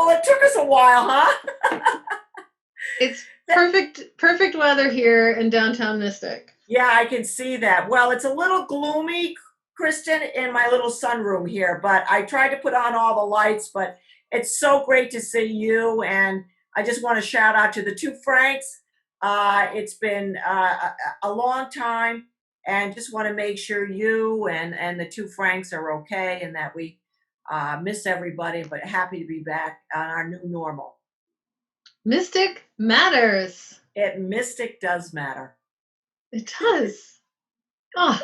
well, it took us a while, huh? It's perfect weather here in downtown Mystic. Yeah, I can see that. Well, it's a little gloomy, Kristen, in my little sunroom here, but I tried to put on all the lights, but it's so great to see you. And I just want to shout out to the two Franks. It's been a long time, and just want to make sure you and the two Franks are okay and that we miss everybody, but happy to be back on our new normal. Mystic matters. Mystic does matter. It does. Oh,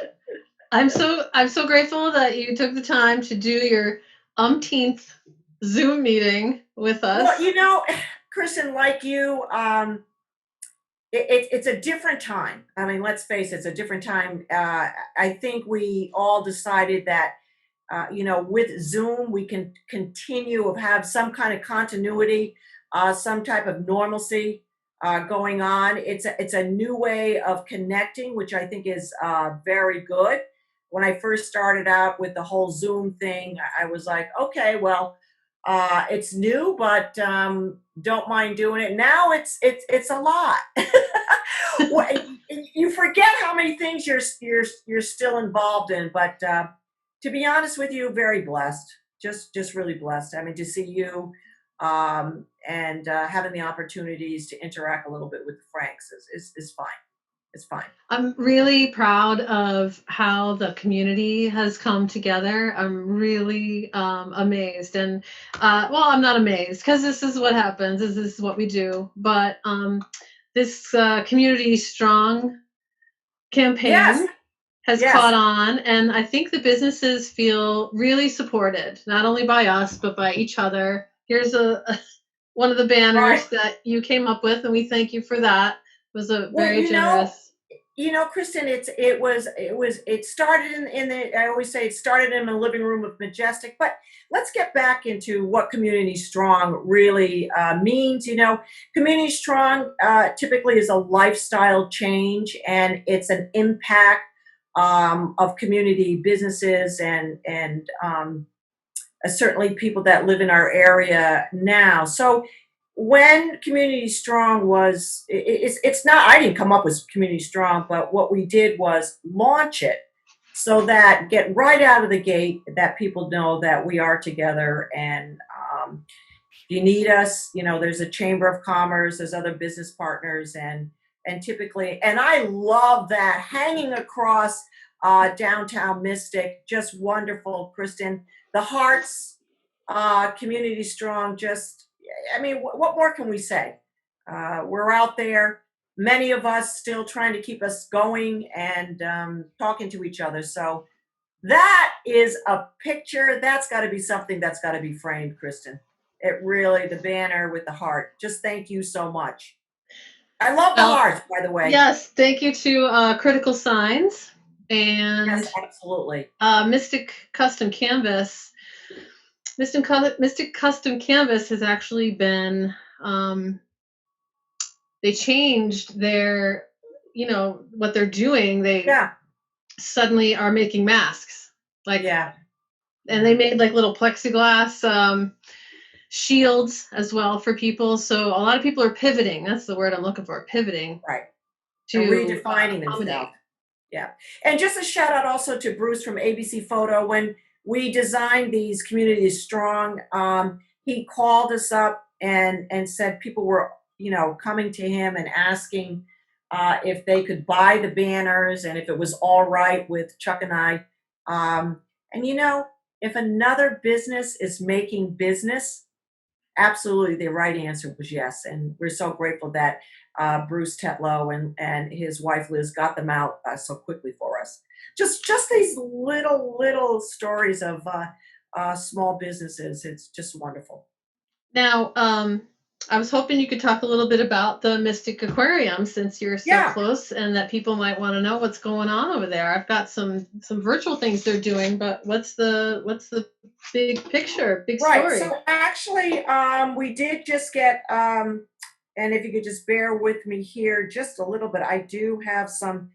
I'm so grateful that you took the time to do your umpteenth Zoom meeting with us. Well, you know, Kristen, like you, it's a different time. I mean, let's face it, it's a different time. I think we all decided that, with Zoom, we can continue of have some kind of continuity, some type of normalcy going on. It's a new way of connecting, which I think is very good. When I first started out with the whole Zoom thing, I was like, okay, well, it's new, but don't mind doing it. Now it's a lot. You forget how many things you're still involved in, but to be honest with you, very blessed. Just really blessed. I mean, to see you and having the opportunities to interact a little bit with the Franks is fine. It's fine. I'm really proud of how the community has come together. I'm really amazed. And, well, I'm not amazed because this is what happens. This is what we do. But this Community Strong campaign Yes. has Yes. caught on. And I think the businesses feel really supported, not only by us, but by each other. Here's one of the banners Right. that you came up with, and we thank you for that. It was a Well, very generous. Kristen, it started in the, I always say it started in the living room of Majestic, but let's get back into what Community Strong really means. Community Strong typically is a lifestyle change, and it's an impact of community businesses and certainly people that live in our area now. So when Community Strong it's not, I didn't come up with Community Strong, but what we did was launch it so that get right out of the gate that people know that we are together. And you need us, there's a Chamber of Commerce, there's other business partners, and typically, and I love that hanging across downtown Mystic, just wonderful, Kristen. The hearts, Community Strong, I mean, what more can we say? We're out there, many of us still trying to keep us going and talking to each other. So that is a picture. That's got to be something that's got to be framed, Kristen. It really, the banner with the heart. Just thank you so much. I love the heart, by the way. Yes, thank you to Critical Signs and yes, absolutely. Mystic Custom Canvas. Mystic Custom Canvas has actually been, they changed their, what they're doing. They suddenly are making masks. And they made like little plexiglass shields as well for people. So a lot of people are pivoting. That's the word I'm looking for, pivoting. Right. To redefining themselves. Yeah. And just a shout out also to Bruce from ABC Photo. When we designed these Communities Strong, he called us up and said people were, coming to him and asking if they could buy the banners and if it was all right with Chuck and I. And if another business is making business, absolutely the right answer was yes. And we're so grateful that Bruce Tetlow and his wife Liz got them out so quickly for us. Just these little stories of small businesses. It's just wonderful. Now, I was hoping you could talk a little bit about the Mystic Aquarium, since you're so close, and that people might want to know what's going on over there. I've got some virtual things they're doing, but what's the big picture, big story? Right. So actually, we did just get, and if you could just bear with me here just a little bit, I do have some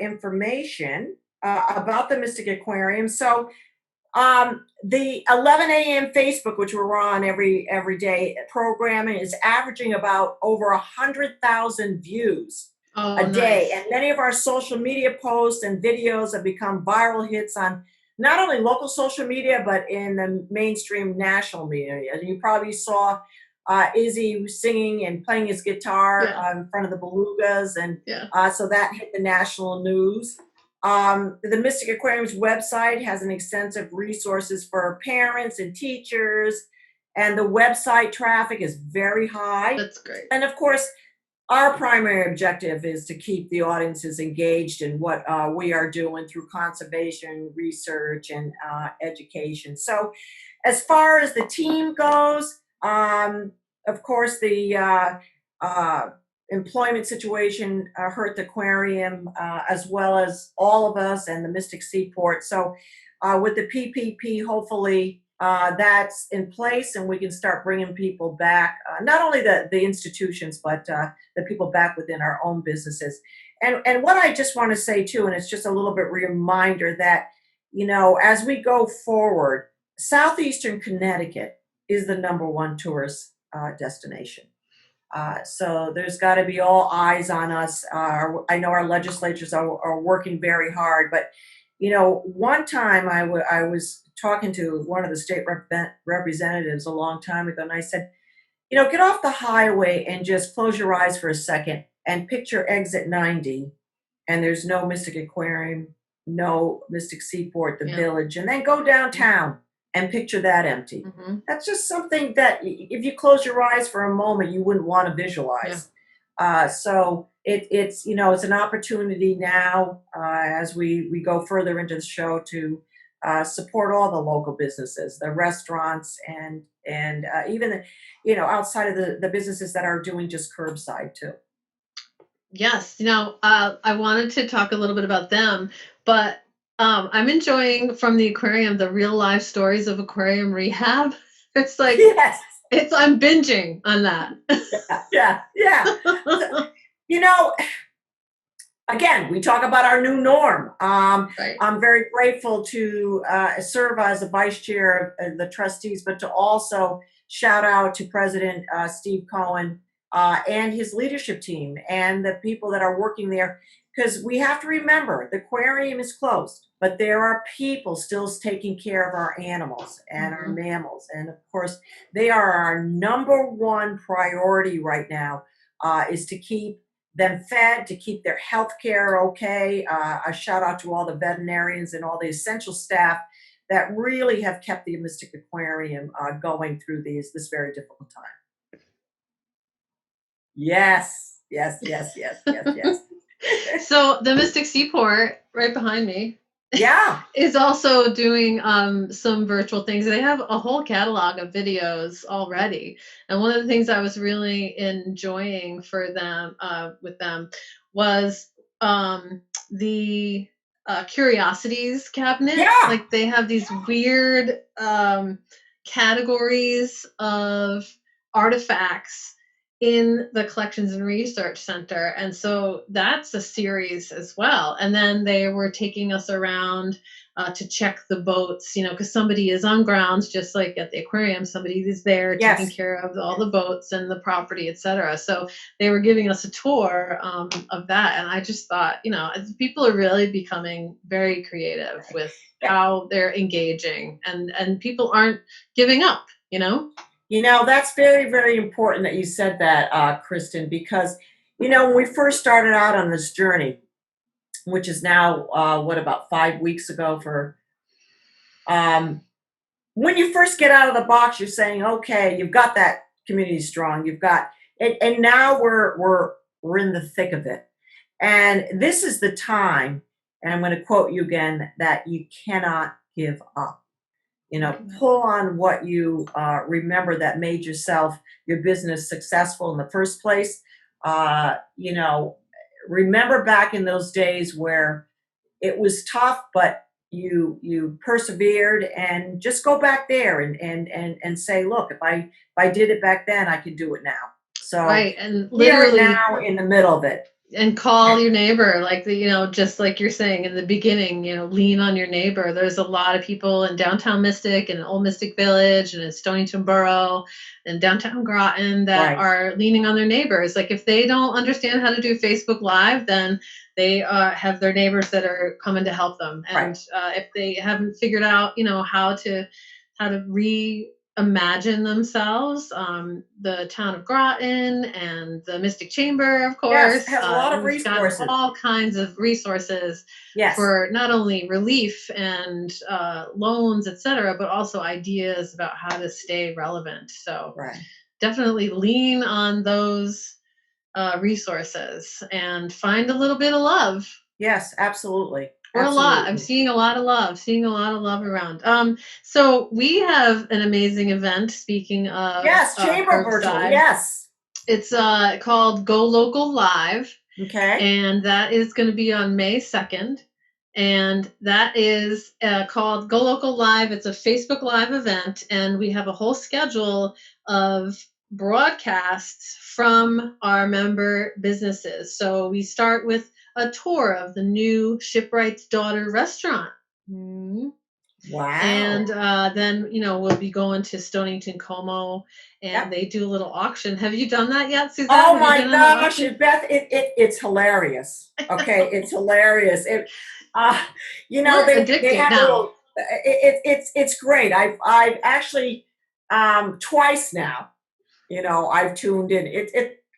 information about the Mystic Aquarium. So The 11 a.m. Facebook, which we're on every day, programming is averaging about over 100,000 views a day, nice. and many of our social media posts and videos have become viral hits on not only local social media but in the mainstream national media. And you probably saw Izzy singing and playing his guitar in front of the belugas, and so that hit the national news. The Mystic Aquarium's website has an extensive resources for parents and teachers, and the website traffic is very high. That's great. And of course, our primary objective is to keep the audiences engaged in what we are doing through conservation, research, and education. So as far as the team goes, of course, the employment situation hurt the aquarium as well as all of us and the Mystic Seaport. So with the PPP, hopefully that's in place and we can start bringing people back, not only the institutions, but the people back within our own businesses. And what I just want to say too, and it's just a little bit reminder that, as we go forward, Southeastern Connecticut is the #1 tourist destination. So there's got to be all eyes on us. I know our legislatures are working very hard, but one time I was talking to one of the state representatives a long time ago, and I said, get off the highway and just close your eyes for a second and picture exit 90, and there's no Mystic Aquarium, no Mystic Seaport, the village, and then go downtown and picture that empty. Mm-hmm. That's just something that if you close your eyes for a moment, you wouldn't want to visualize. So it's an opportunity now as we go further into the show to support all the local businesses, the restaurants, and even outside of the businesses that are doing just curbside too. Yes, I wanted to talk a little bit about them, but I'm enjoying from the aquarium the real life stories of aquarium rehab. It's like I'm binging on that. Again, we talk about our new norm. I'm very grateful to serve as a vice chair of the trustees, but to also shout out to President Steve Cohen and his leadership team and the people that are working there. Because we have to remember, the aquarium is closed, but there are people still taking care of our animals and our mammals. And of course, they are our #1 priority right now, is to keep them fed, to keep their health care okay. A shout out to all the veterinarians and all the essential staff that really have kept the Mystic Aquarium going through this very difficult time. Yes. So the Mystic Seaport, right behind me, is also doing some virtual things. They have a whole catalog of videos already, and one of the things I was really enjoying for them with them was the curiosities cabinet. Like they have these weird categories of artifacts in the Collections and Research Center. And so that's a series as well. And then they were taking us around to check the boats, because somebody is on grounds, just like at the aquarium, somebody is there taking care of all the boats and the property, etc. So they were giving us a tour of that. And I just thought, people are really becoming very creative with how they're engaging, and people aren't giving up, That's very, very important that you said that, Kristin, because, when we first started out on this journey, which is now, about 5 weeks ago when you first get out of the box, you're saying, okay, you've got that community strong, you've got it, and now we're in the thick of it. And this is the time, and I'm going to quote you again, that you cannot give up. Pull on what you remember that made your business successful in the first place. Remember back in those days where it was tough, but you persevered, and just go back there and say, look, if I did it back then, I can do it now. So and literally now in the middle of it. And call your neighbor, like just like you're saying in the beginning, lean on your neighbor. There's a lot of people in downtown Mystic and Old Mystic Village and in Stonington Borough and downtown Groton that are leaning on their neighbors. Like if they don't understand how to do Facebook Live, then they have their neighbors that are coming to help them. And if they haven't figured out, how to reimagine themselves, the town of Groton and the Mystic Chamber, of course, has a lot of resources. Got all kinds of resources for not only relief and loans, etc., but also ideas about how to stay relevant. So definitely lean on those resources and find a little bit of love. Yes, absolutely. Or a lot. I'm seeing a lot of love around. So we have an amazing event. Speaking of Chamber virtual. Yes, it's called Go Local Live. Okay, and that is going to be on May 2nd, and that is called Go Local Live. It's a Facebook Live event, and we have a whole schedule of broadcasts from our member businesses. So we start with a tour of the new Shipwright's Daughter restaurant. Wow. And then, we'll be going to Stonington Como, and they do a little auction. Have you done that yet, Suzette? Oh my gosh, Beth, it's hilarious. Okay, it's hilarious. They have little, it's great. I've actually twice now, I've tuned in.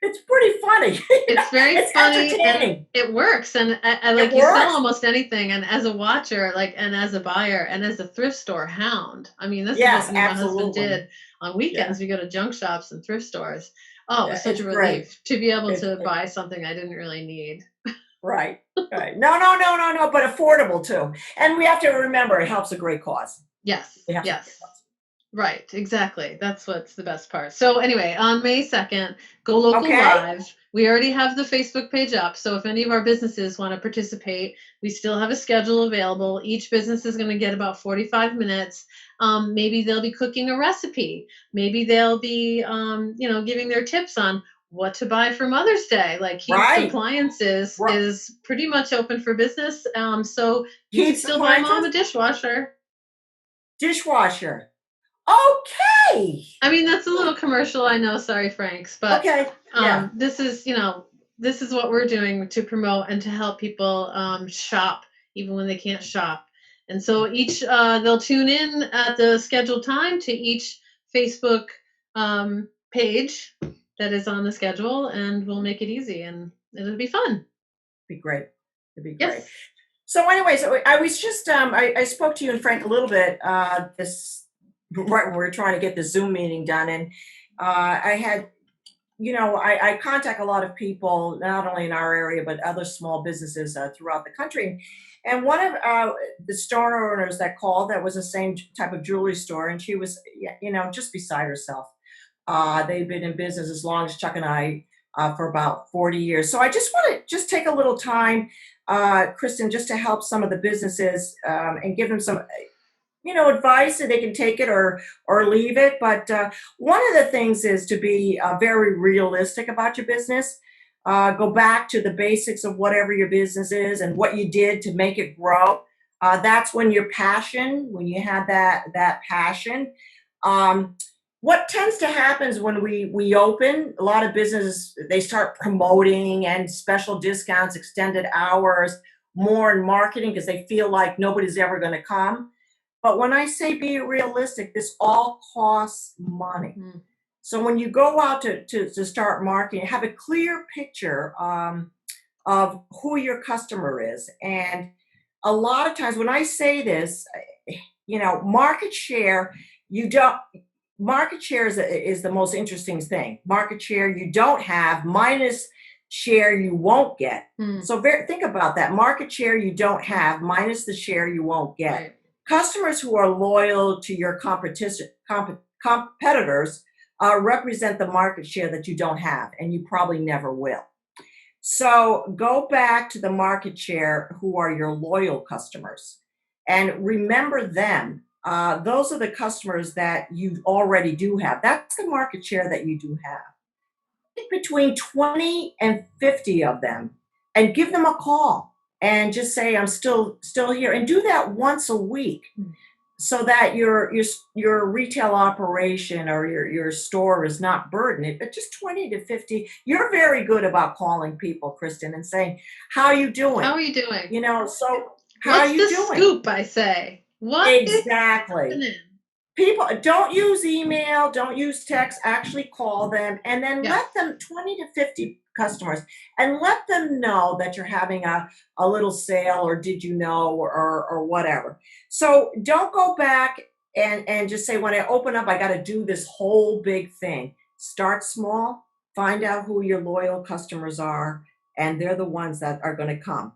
It's pretty funny. It's very funny. Entertaining. And it works. And you sell almost anything. And as a watcher, and as a buyer, and as a thrift store hound. I mean, this is what my husband did on weekends. We go to junk shops and thrift stores. Oh, it was such a relief to be able to buy something I didn't really need. Right. No, but affordable too. And we have to remember it helps a great cause. Yes. Right, exactly. That's what's the best part. So anyway, on May 2nd, Go Local Live. We already have the Facebook page up. So if any of our businesses want to participate, we still have a schedule available. Each business is going to get about 45 minutes. Maybe they'll be cooking a recipe. Maybe they'll be, giving their tips on what to buy for Mother's Day. Like Heaps Appliances is pretty much open for business. So you can still buy Mom a dishwasher. Okay. I mean, that's a little commercial, I know. Sorry, Franks, but this is what we're doing to promote and to help people shop even when they can't shop. And so each they'll tune in at the scheduled time to each Facebook page that is on the schedule, and we'll make it easy, and it'll be fun. It'd be great. Yes. So anyway, I was just I spoke to you and Frank a little bit right when we were trying to get the Zoom meeting done. And I had, I contact a lot of people, not only in our area, but other small businesses throughout the country. And one of the store owners that called, that was the same type of jewelry store, and she was, just beside herself. They've been in business as long as Chuck and I, for about 40 years. So I just want to take a little time, Kristin, just to help some of the businesses and give them some advice, that they can take it or leave it. But one of the things is to be very realistic about your business. Go back to the basics of whatever your business is and what you did to make it grow. That's when you have that passion. What tends to happen is when we open, a lot of businesses, they start promoting and special discounts, extended hours, more in marketing because they feel like nobody's ever going to come. But when I say be realistic, this all costs money. Mm. So when you go out to start marketing, have a clear picture of who your customer is. And a lot of times when I say this, market share, market share is the most interesting thing. Market share you don't have minus share you won't get. Mm. So think about that. Market share you don't have minus the share you won't get. Right. Customers who are loyal to your competitors represent the market share that you don't have, and you probably never will. So go back to the market share who are your loyal customers and remember them. Those are the customers that you already do have. That's the market share that you do have. Between 20 and 50 of them and give them a call and just say, I'm still here, and do that once a week. So that your retail operation or your store is not burdened, but just 20 to 50. You're very good about calling people, Kristin, and saying, how are you doing? How are you doing? You know, so how What's are you the doing? scoop, I say. What Exactly. is happening? People don't use email, don't use text, actually call them, and then Yes. let them 20 to 50 customers, and let them know that you're having a little sale, or did you know, or whatever. So don't go back and just say, when I open up, I got to do this whole big thing. Start small, find out who your loyal customers are, and they're the ones that are going to come.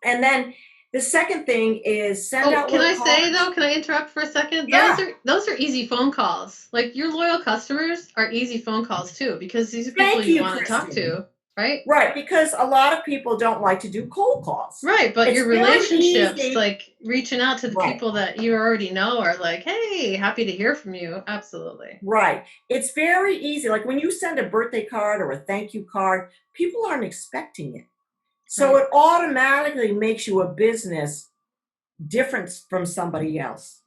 And then the second thing is send out. Can I say though? Can I interrupt for a second? Yeah. Those are easy phone calls. Like, your loyal customers are easy phone calls too, because these are people you want to talk to, right? Right, because a lot of people don't like to do cold calls. Right, but It's your very relationships, easy. like reaching out to the Right. people that you already know, are like, hey, happy to hear from you. Absolutely. Right. It's very easy. Like when you send a birthday card or a thank you card, people aren't expecting it. So Right. it automatically makes you a business different from somebody else.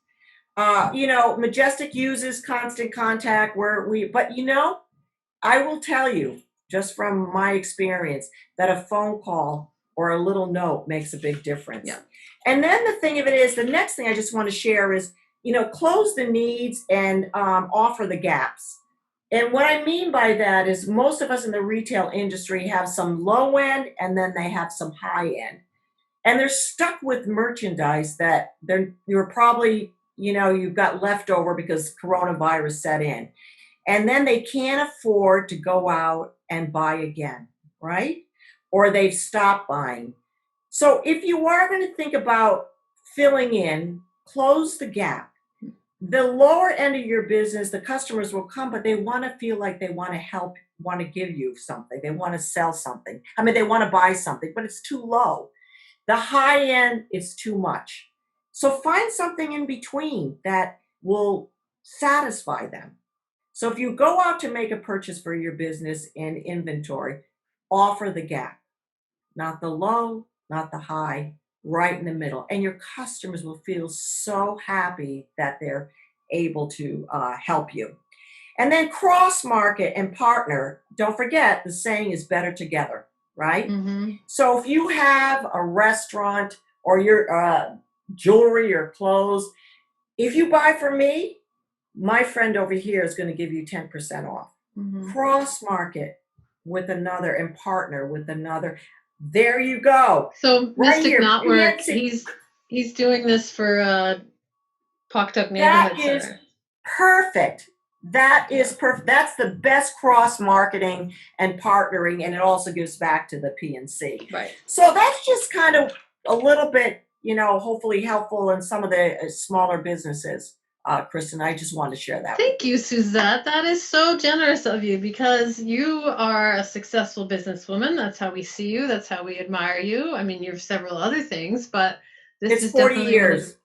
You know, Majestic uses constant contact but I will tell you, just from my experience, that a phone call or a little note makes a big difference. Yeah. And then the thing of it is, the next thing I just want to share is, close the needs and offer the gaps. And what I mean by that is, most of us in the retail industry have some low end, and then they have some high end. And they're stuck with merchandise that you're probably, you've got leftover because coronavirus set in. And then they can't afford to go out and buy again, right? Or they've stopped buying. So if you are going to think about filling in, close the gap. The lower end of your business, the customers will come, but they want to feel like they want to help, want to give you something. They want to sell something. I mean, they want to buy something, but it's too low. The high end is too much. So find something in between that will satisfy them. So if you go out to make a purchase for your business in inventory, offer the gap, not the low, not the high, right in the middle. And your customers will feel so happy that they're able to help you. And then cross market and partner. Don't forget, the saying is better together, right? Mm-hmm. So if you have a restaurant or your jewelry or clothes, if you buy from me, my friend over here is going to give you 10% off. Mm-hmm. Cross market with another and partner with another. There you go. So Right Mystic here, Knotwork, PNC. he's doing this for Pawtucket That Neighborhood is Center. perfect. That is perfect. That's the best cross marketing and partnering, and it also gives back to the PNC. Right. So that's just kind of a little bit, hopefully helpful in some of the smaller businesses. Kristin, I just wanted to share that. Thank you, Susette. That is so generous of you, because you are a successful businesswoman. That's how we see you. That's how we admire you. I mean, you're several other things, but this it's is 40 definitely years.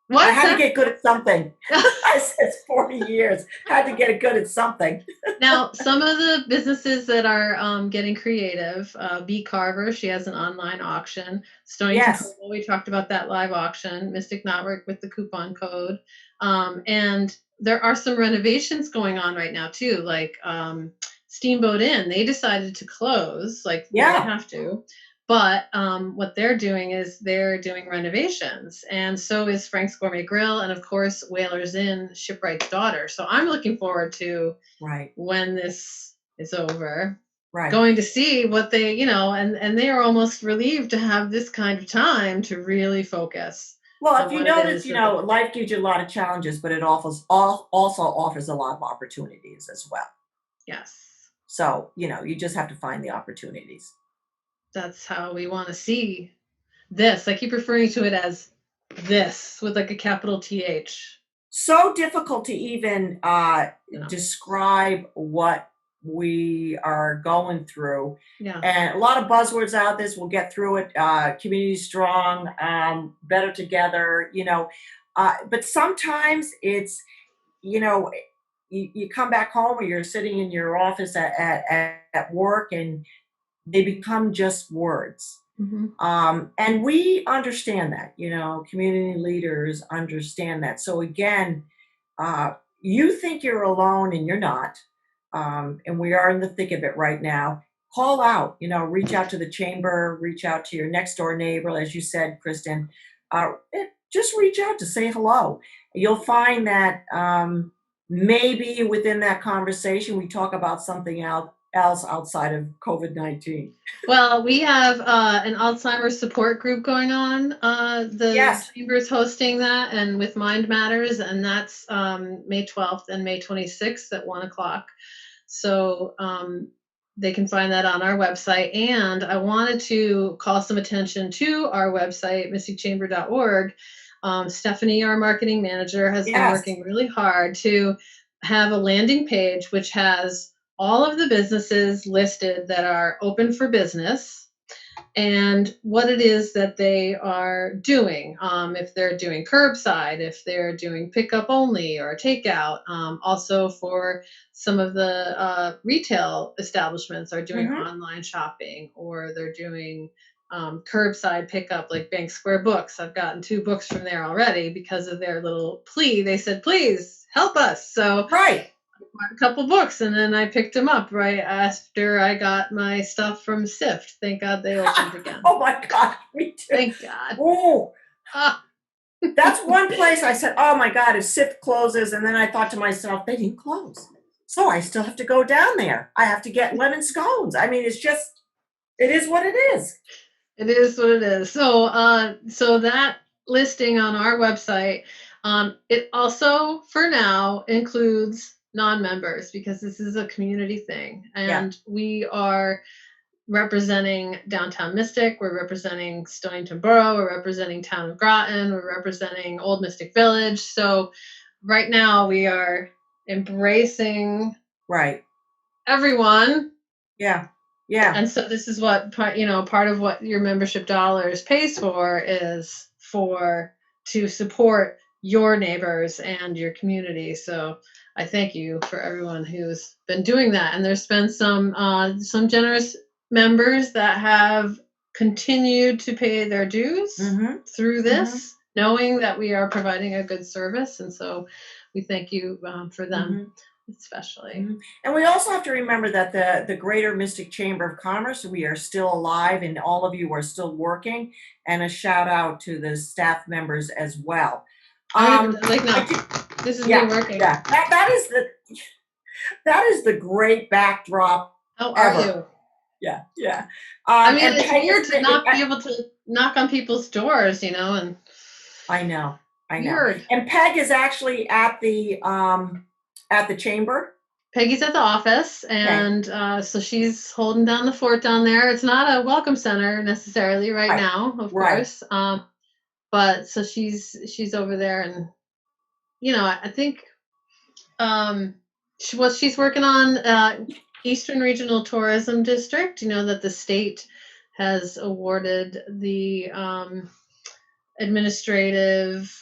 What? I had to get good at something. I said it's 40 years. Had to get good at something. Now, some of the businesses that are getting creative, B Carver, she has an online auction. Stonington Cobble, we talked about that live auction. Mystic Knotwork with the coupon code. And there are some renovations going on right now too, like Steamboat Inn. They decided to close, like they have to. But what they're doing is they're doing renovations, and so is Frank's Gourmet Grill, and of course Whalers Inn, Shipwright's daughter. So I'm looking forward to when this is over, going to see what they, and they are almost relieved to have this kind of time to really focus. Well, if you notice, life gives you a lot of challenges, but it also offers a lot of opportunities as well. Yes. So, you just have to find the opportunities. That's how we want to see this. I keep referring to it as this with like a capital TH. So difficult to even describe what we are going through. Yeah. And a lot of buzzwords out this. We'll get through it. Community strong, better together, but sometimes it's, you come back home, or you're sitting in your office at work, and they become just words. And we understand that, community leaders understand that. So again, you think you're alone and you're not. And we are in the thick of it right now. Call out, reach out to the chamber, reach out to your next door neighbor, as you said, Kristin. Just reach out to say hello. You'll find that maybe within that conversation, we talk about something else outside of COVID-19. Well, we have an Alzheimer's support group going on. The chamber is hosting that, and with Mind Matters, and that's May 12th and May 26th at 1:00. So they can find that on our website. And I wanted to call some attention to our website, mysticchamber.org. Stephanie, our marketing manager, has been working really hard to have a landing page which has all of the businesses listed that are open for business and what it is that they are doing. If they're doing curbside, if they're doing pickup only or takeout. Also for some of the retail establishments are doing online shopping, or they're doing curbside pickup, like Bank Square Books. I've gotten 2 books from there already because of their little plea. They said, please help us. So right. a couple books, and then I picked them up right after I got my stuff from Sift. Thank God they opened again. Oh my God, me too. Thank God. Oh, that's one place I said, oh my God, if Sift closes, and then I thought to myself, they didn't close, so I still have to go down there. I have to get lemon scones. I mean, it is what it is. It is what it is. So, so that listing on our website, it also for now includes non-members, because this is a community thing, and we are representing downtown Mystic, we're representing Stonington Borough, we're representing Town of Groton, we're representing Old Mystic Village. So right now we are embracing everyone. Yeah. And so this is what part of what your membership dollars pays for is to support your neighbors and your community. So I thank you for everyone who's been doing that. And there's been some generous members that have continued to pay their dues through this, knowing that we are providing a good service. And so we thank you for them. Especially. And we also have to remember that the Greater Mystic Chamber of Commerce, we are still alive, and all of you are still working, and a shout out to the staff members as well. This is me working. Yeah, that is the great backdrop. How are you? Yeah. I mean, it's weird to not be able to knock on people's doors, and I know. Weird. And Peg is actually at the chamber. Peggy's at the office, and so she's holding down the fort down there. It's not a welcome center necessarily right now, of course. But so she's over there, and I think she's working on Eastern Regional Tourism District. That the state has awarded the administrative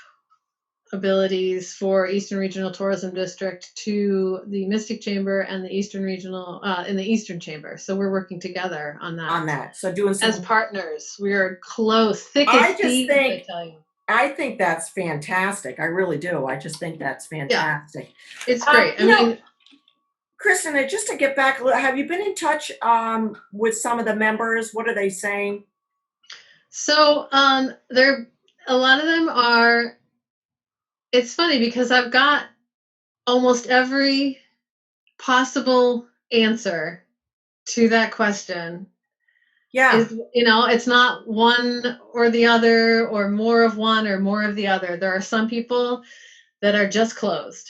abilities for Eastern Regional Tourism District to the Mystic Chamber and the Eastern Regional in the Eastern Chamber. So we're working together on that. So doing some as partners. We are close, thick as thieves, I tell you. I think that's fantastic. I really do. I just think that's fantastic. Yeah. It's great. I mean, Kristin, just to get back, have you been in touch with some of the members? What are they saying? So a lot of them are. It's funny because I've got almost every possible answer to that question. Yeah. It's not one or the other, or more of one or more of the other. There are some people that are just closed.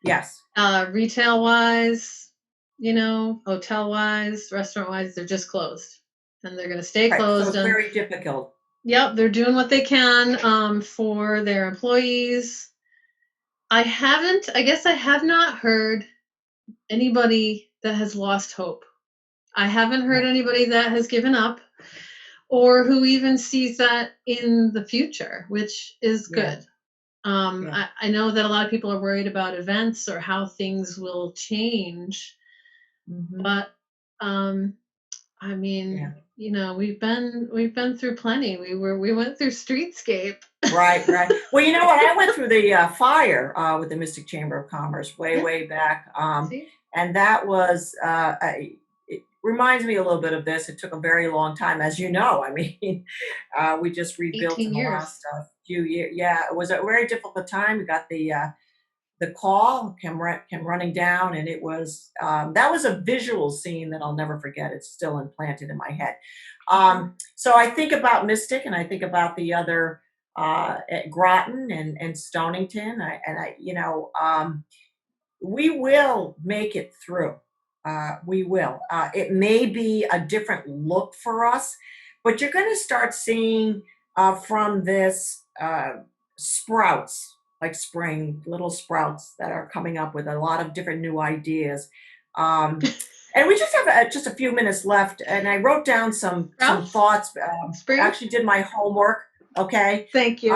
Yes. Retail wise, hotel wise, restaurant wise, they're just closed, and they're going to stay closed. So it's very difficult. Yep, they're doing what they can for their employees. I guess I have not heard anybody that has lost hope. I haven't heard anybody that has given up, or who even sees that in the future, which is good. I know that a lot of people are worried about events or how things will change, but I mean, we've been through plenty. We went through Streetscape. Right. Well, you know what? I went through the fire with the Mystic Chamber of Commerce way back, and that was. It reminds me a little bit of this. It took a very long time, as you know. I mean, we just rebuilt 18 in the years. last few years. Yeah, it was a very difficult time. We got the call came running down, and it was that was a visual scene that I'll never forget. It's still implanted in my head. So I think about Mystic, and I think about the other at Groton and Stonington, we will make it through. We will. It may be a different look for us, but you're going to start seeing from this sprouts, like spring, little sprouts that are coming up with a lot of different new ideas. And we just have just a few minutes left, and I wrote down some thoughts. Actually did my homework. Okay. Thank you.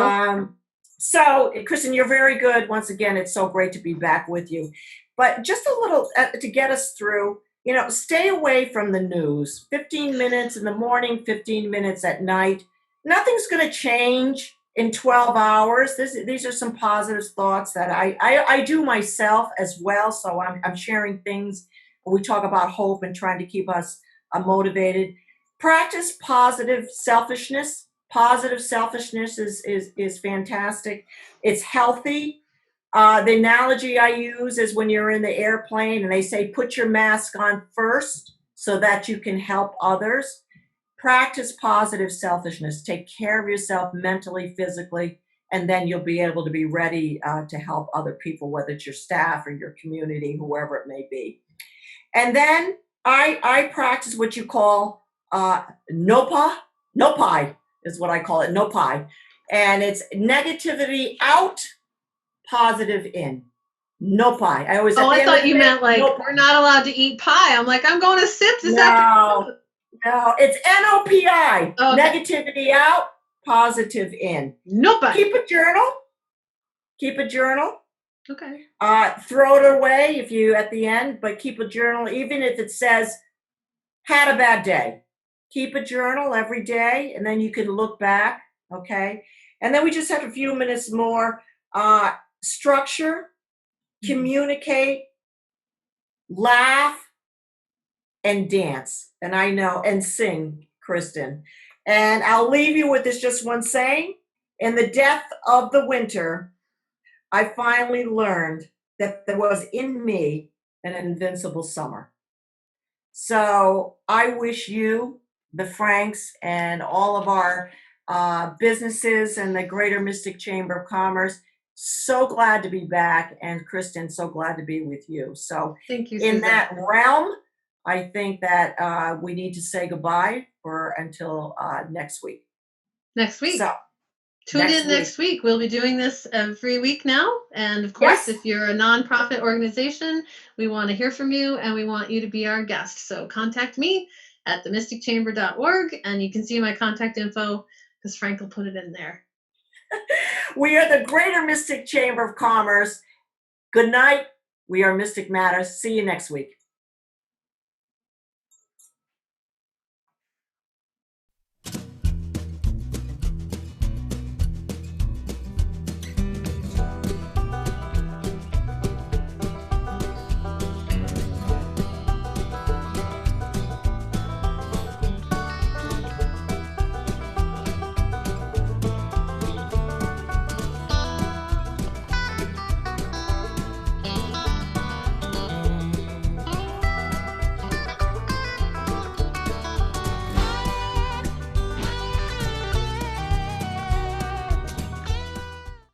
So, Kristin, you're very good. Once again, it's so great to be back with you. But just a little to get us through, stay away from the news. 15 minutes in the morning, 15 minutes at night. Nothing's going to change in 12 hours. These are some positive thoughts that I do myself as well. So I'm sharing things. We talk about hope and trying to keep us motivated. Practice positive selfishness. Positive selfishness is fantastic. It's healthy. The analogy I use is when you're in the airplane and they say, put your mask on first so that you can help others. Practice positive selfishness. Take care of yourself mentally, physically, and then you'll be able to be ready to help other people, whether it's your staff or your community, whoever it may be. And then I practice what you call NOPI is what I call it, NOPI. And it's negativity out, positive in. NOPI. I thought you meant like we're not allowed to eat pie. I'm like, I'm going to SIPS. No, it's NOPI. Oh, okay. Negativity out, positive in. NOPI. Keep a journal. Okay. Throw it away if you at the end, but keep a journal, even if it says had a bad day. Keep a journal every day, and then you can look back. Okay. And then we just have a few minutes more. Structure, communicate, laugh, and dance. And sing, Kristin. And I'll leave you with this just one saying. In the depth of the winter, I finally learned that there was in me an invincible summer. So I wish you, the Franks, and all of our businesses and the Greater Mystic Chamber of Commerce, so glad to be back. And Kristin, so glad to be with you. So thank you, in that realm, I think that we need to say goodbye until next week. Next week. So tune in next week. We'll be doing this every week now. And of course, if you're a nonprofit organization, we want to hear from you and we want you to be our guest. So contact me at themysticchamber.org, and you can see my contact info because Frank will put it in there. We are the Greater Mystic Chamber of Commerce. Good night. We are Mystic Matters. See you next week.